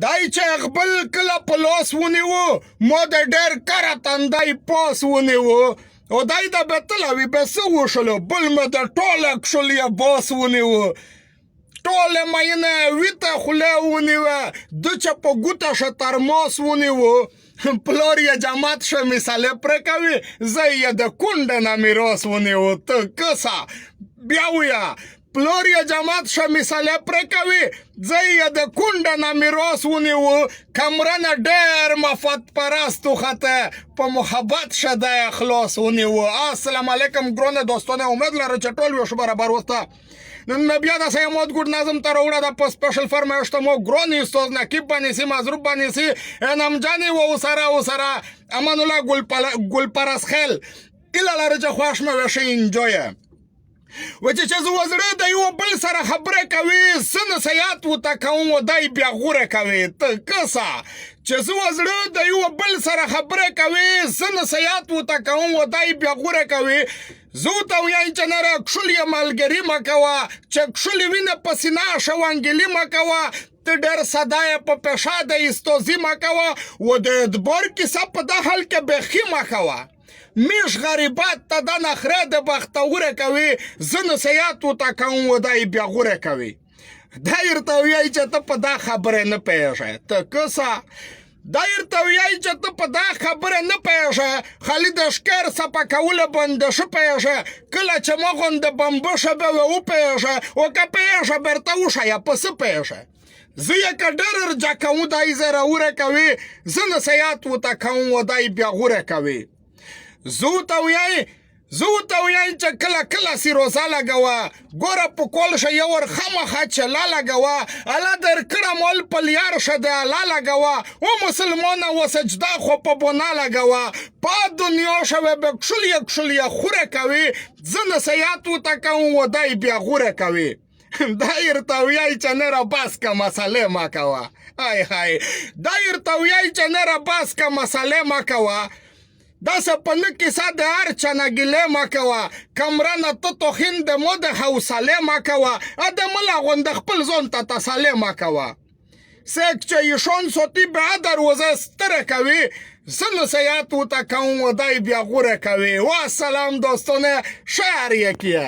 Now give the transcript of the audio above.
دای چې خپل کله په لاس ونیو ما د ډېر کره تندی پاس ونیو او دای د بتلوي به څه وشلو بل مې د ټوله کښلې باس ونیو ټوله مینه ویته خوله ونیوه ده چې په ګوته شه ترماس ونیو پلار یې جماعت شه مثالې پرې کوي زه یې د کونډه نه میراث ونیو ته کسه بیا ویه پلار یې جماعت شه مثالې پرې کوي زه یې د کونډه نه میراث ونیو کمره نه ډېر مفت پرست وخته په محبت شه دی خلاص ونیو السلام علیکم ګرانه دوستانه امید لرم چې ټول یو شه برابر وسته نن مې بیا د سیامات ګوډ نظم ته راوړه د په سپیشل فرمایشته مو ګرانې استاد نقیب بانیسي مضروب بانیسي انعام جانې و سره امان الله ګلپرس خیل ایله لري چې خوښ مې وشي انجویه چې زه وزړه د یو بل سره خبره کوي زه نصیحت ورته کوم و دی بیا غوره کوي ته کسه چې زه وزړه د یو بل سره خبره کوي زه نصیحت ورته کوم و دی بیا غوره کوي زه ورته وایم چې نه راکښلې ملګري مه کوه چې کښلې وینه په سینه شوانګلي مه کوه ته ډېر ساده یې په پیشه د استوزي مه کوه و د اعتبار کیسه په دا حال کې بیخي مه کوه میش غریبات ته د نخره د بختوره کوي زه نصیحت ورته کوم و دی بیا غوره کوي دا ورته وایي چې ته په دا خبره نه پوهېږې ته کسه دا ورته وایي چې ته په دا خبره نه پوهېږې خالي د ښکار څپه کولو باندې ښه پوهېږې کله چې ما غوندې بمبشه به وپوهېږې او که پوهېږې بیرته وښیه په څه پوهېږې زه یې که ډېر ارجا کوم دی زه راوره کوي زه نصیحت ورته کوم و دی بیا غوره کوي زه ورته وایم چې کله سي روزه لګوه ګوره په کول شه یو ور خامخا چله لګوه الله درکړه مول په لیار شه د الله لګوه او مسلمانه و سجده خو په بنا لګوه په دنیا شوه به کښلې خوره کوي زه نصیحت ورته کوم و دی بیا غوره کوي دا ورته وایي چې نه راباس که مسئلې مه کوه دا ورته وایي چې نه راباس که مسئلې مه کوه داسې په نه کیسه د هر چا نه ګیلې مه کوه کمره نه ته توخین د مو د حوصلې مه کوه د ملا غونده خپل ځان ته تسلې مه کوه څوک چې ایشان سوتي به دروازه ستره کوي زه نصیحت ورته کوم و دی بیا غوره کوي و سلام دوستانه شهر یکیه